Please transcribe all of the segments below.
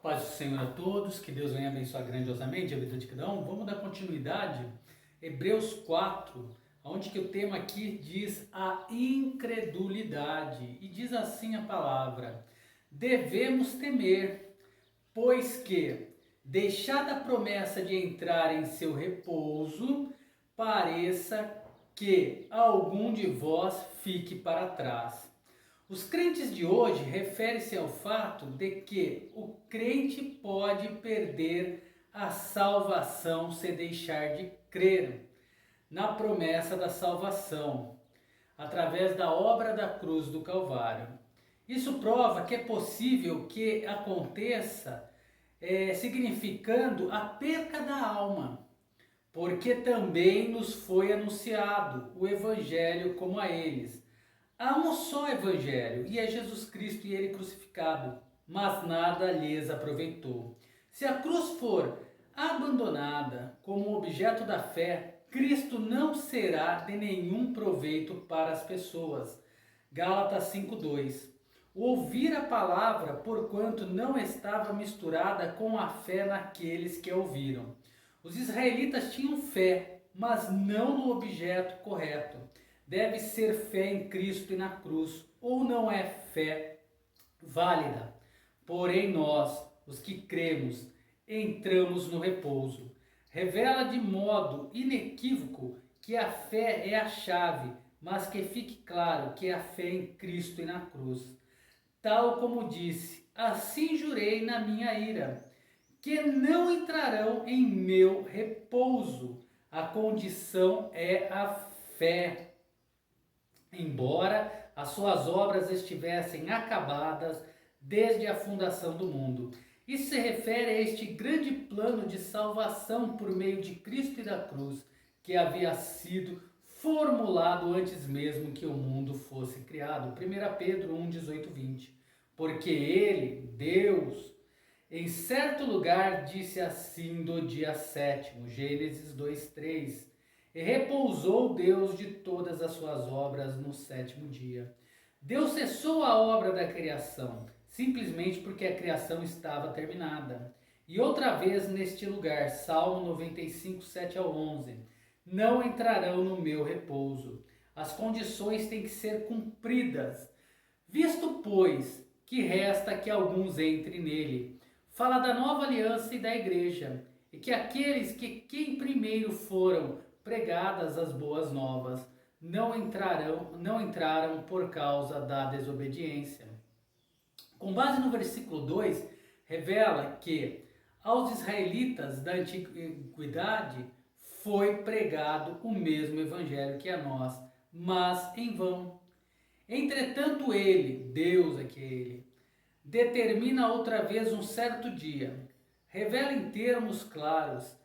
Paz do Senhor a todos, que Deus venha abençoar grandiosamente a vida de cada um. Vamos dar continuidade, Hebreus 4, onde que o tema aqui diz a incredulidade. E diz assim a palavra: devemos temer, pois que, deixada a promessa de entrar em seu repouso, pareça que algum de vós fique para trás. Os crentes de hoje referem-se ao fato de que o crente pode perder a salvação se deixar de crer na promessa da salvação, através da obra da cruz do Calvário. Isso prova que é possível que aconteça, significando a perca da alma, porque também nos foi anunciado o Evangelho como a eles. Há um só Evangelho, e é Jesus Cristo e Ele crucificado, mas nada lhes aproveitou. Se a cruz for abandonada como objeto da fé, Cristo não será de nenhum proveito para as pessoas. Gálatas 5:2. Ouvir a palavra, porquanto não estava misturada com a fé naqueles que a ouviram. Os israelitas tinham fé, mas não no objeto correto. Deve ser fé em Cristo e na cruz, ou não é fé válida. Porém nós, os que cremos, entramos no repouso. Revela de modo inequívoco que a fé é a chave, mas que fique claro que a fé em Cristo e na cruz. Tal como disse, assim jurei na minha ira, que não entrarão em meu repouso. A condição é a fé. Embora as suas obras estivessem acabadas desde a fundação do mundo. Isso se refere a este grande plano de salvação por meio de Cristo e da cruz, que havia sido formulado antes mesmo que o mundo fosse criado. 1 Pedro 1, 18, 20. Porque ele, Deus, em certo lugar disse assim do dia sétimo, Gênesis 2, 3, e repousou Deus de todas as suas obras no sétimo dia. Deus cessou a obra da criação, simplesmente porque a criação estava terminada. E outra vez neste lugar, Salmo 95, 7 ao 11, não entrarão no meu repouso. As condições têm que ser cumpridas. Visto, pois, que resta que alguns entrem nele. Fala da nova aliança e da igreja, e que aqueles que quem primeiro foram pregadas as boas novas não entraram por causa da desobediência. Com base no versículo 2, revela que aos israelitas da antiguidade foi pregado o mesmo evangelho que a nós, mas em vão. Entretanto ele, Deus aquele, determina outra vez um certo dia, revela em termos claros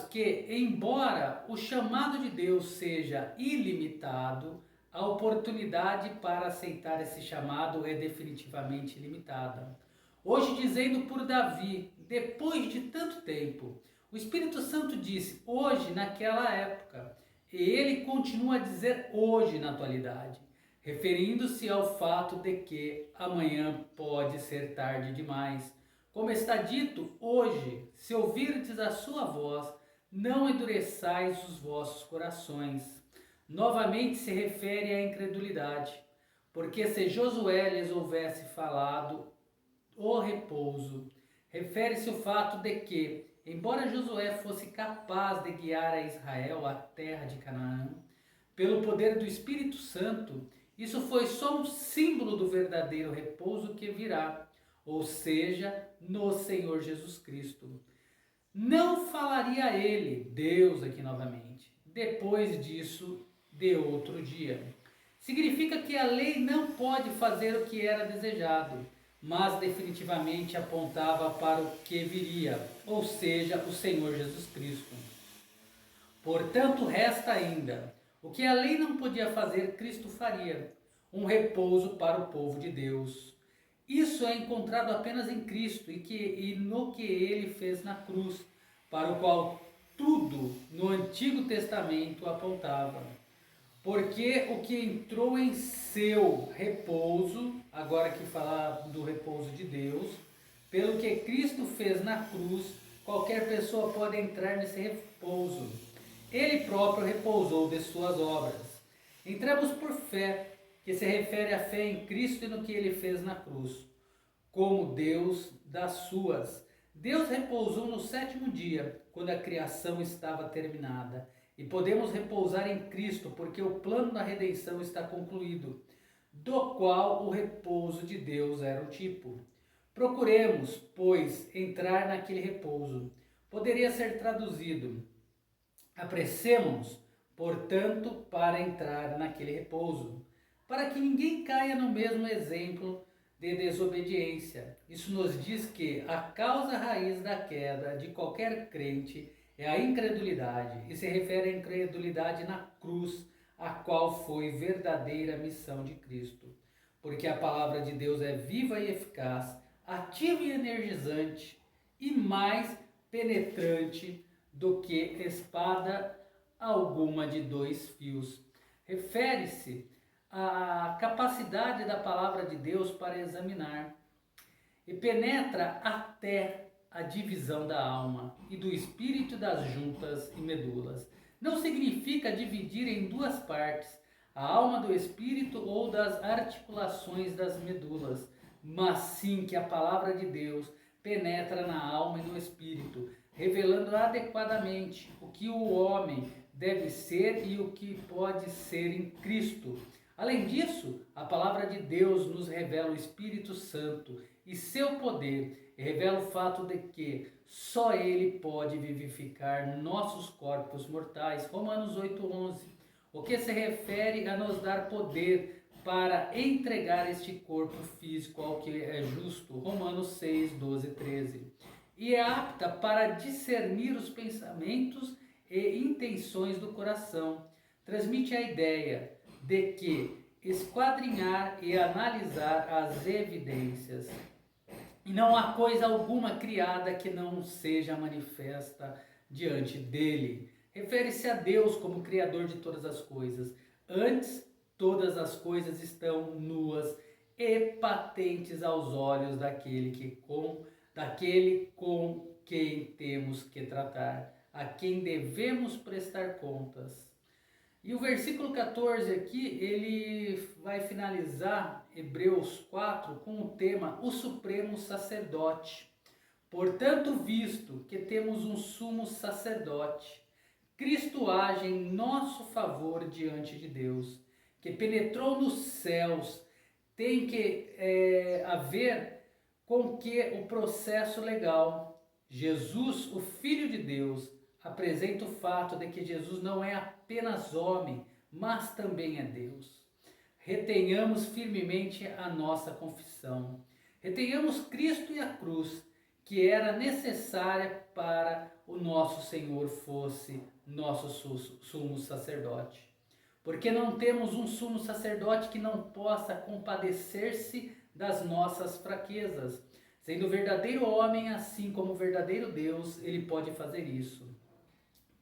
que, embora o chamado de Deus seja ilimitado, a oportunidade para aceitar esse chamado é definitivamente limitada. Hoje, dizendo por Davi, depois de tanto tempo, o Espírito Santo disse hoje naquela época, e ele continua a dizer hoje na atualidade, referindo-se ao fato de que amanhã pode ser tarde demais. Como está dito hoje, se ouvirdes a sua voz, não endureçais os vossos corações. Novamente se refere à incredulidade, porque se Josué lhes houvesse falado o repouso, refere-se ao fato de que, embora Josué fosse capaz de guiar a Israel à terra de Canaã, pelo poder do Espírito Santo, isso foi só um símbolo do verdadeiro repouso que virá, ou seja, no Senhor Jesus Cristo. Não falaria ele, Deus aqui novamente, depois disso, de outro dia. Significa que a lei não pode fazer o que era desejado, mas definitivamente apontava para o que viria, ou seja, o Senhor Jesus Cristo. Portanto, resta ainda o que a lei não podia fazer, Cristo faria, um repouso para o povo de Deus. Isso é encontrado apenas em Cristo e no que ele fez na cruz, para o qual tudo no Antigo Testamento apontava. Porque o que entrou em seu repouso, agora que falar do repouso de Deus, pelo que Cristo fez na cruz, qualquer pessoa pode entrar nesse repouso. Ele próprio repousou de suas obras. Entramos por fé, que se refere à fé em Cristo e no que ele fez na cruz, como Deus das suas. Deus repousou no sétimo dia, quando a criação estava terminada. E podemos repousar em Cristo, porque o plano da redenção está concluído, do qual o repouso de Deus era o tipo. Procuremos, pois, entrar naquele repouso. Poderia ser traduzido: apressemo-nos, portanto, para entrar naquele repouso, para que ninguém caia no mesmo exemplo de desobediência. Isso nos diz que a causa raiz da queda de qualquer crente é a incredulidade, e se refere à incredulidade na cruz, a qual foi verdadeira missão de Cristo. Porque a palavra de Deus é viva e eficaz, ativa e energizante, e mais penetrante do que espada alguma de 2 fios. Refere-se à capacidade da palavra de Deus para examinar e penetra até a divisão da alma e do espírito, das juntas e medulas. Não significa dividir em 2 partes, a alma do espírito ou das articulações das medulas, mas sim que a palavra de Deus penetra na alma e no espírito, revelando adequadamente o que o homem deve ser e o que pode ser em Cristo. Além disso, a palavra de Deus nos revela o Espírito Santo e seu poder, e revela o fato de que só ele pode vivificar nossos corpos mortais. Romanos 8:11, o que se refere a nos dar poder para entregar este corpo físico ao que é justo. Romanos 6:12 e 13. E é apta para discernir os pensamentos e intenções do coração. Transmite a ideia de que esquadrinhar e analisar as evidências. E não há coisa alguma criada que não seja manifesta diante dele. Refere-se a Deus como Criador de todas as coisas. Antes, todas as coisas estão nuas e patentes aos olhos daquele com quem temos que tratar, a quem devemos prestar contas. E o versículo 14 aqui, ele vai finalizar Hebreus 4 com o tema o supremo sacerdote. Portanto, visto que temos um sumo sacerdote, Cristo age em nosso favor diante de Deus, que penetrou nos céus. Tem que haver com que o processo legal. Jesus, o Filho de Deus, apresenta o fato de que Jesus não é apenas homem, mas também é Deus. Retenhamos firmemente a nossa confissão. Retenhamos Cristo e a cruz, que era necessária para o nosso Senhor fosse nosso sumo sacerdote. Porque não temos um sumo sacerdote que não possa compadecer-se das nossas fraquezas. Sendo verdadeiro homem, assim como verdadeiro Deus, ele pode fazer isso.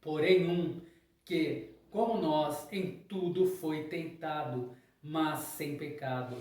Porém, um que, como nós, em tudo foi tentado, mas sem pecado.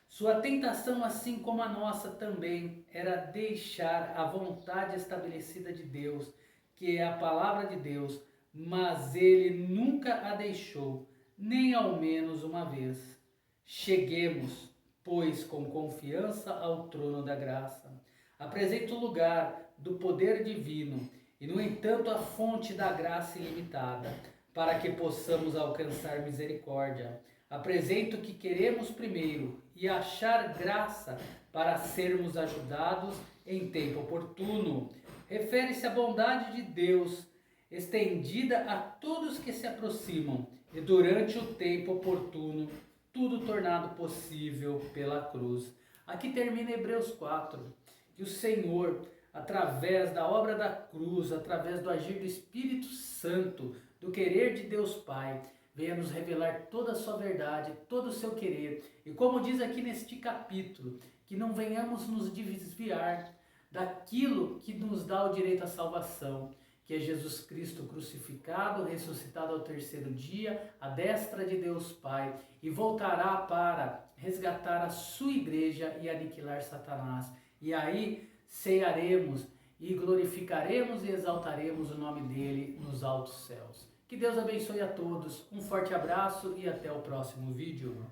Sua tentação, assim como a nossa também, era deixar a vontade estabelecida de Deus, que é a palavra de Deus, mas ele nunca a deixou, nem ao menos uma vez. Cheguemos, pois, com confiança ao trono da graça. Apresenta o lugar do poder divino e, no entanto, a fonte da graça ilimitada, para que possamos alcançar misericórdia. Apresento o que queremos primeiro e achar graça para sermos ajudados em tempo oportuno. Refere-se à bondade de Deus, estendida a todos que se aproximam, e durante o tempo oportuno, tudo tornado possível pela cruz. Aqui termina Hebreus 4, que o Senhor, através da obra da cruz, através do agir do Espírito Santo, do querer de Deus Pai, venha nos revelar toda a sua verdade, todo o seu querer. E como diz aqui neste capítulo, que não venhamos nos desviar daquilo que nos dá o direito à salvação, que é Jesus Cristo crucificado, ressuscitado ao terceiro dia, à destra de Deus Pai, e voltará para resgatar a sua igreja e aniquilar Satanás. E aí cearemos e glorificaremos e exaltaremos o nome dele nos altos céus. Que Deus abençoe a todos, um forte abraço e até o próximo vídeo.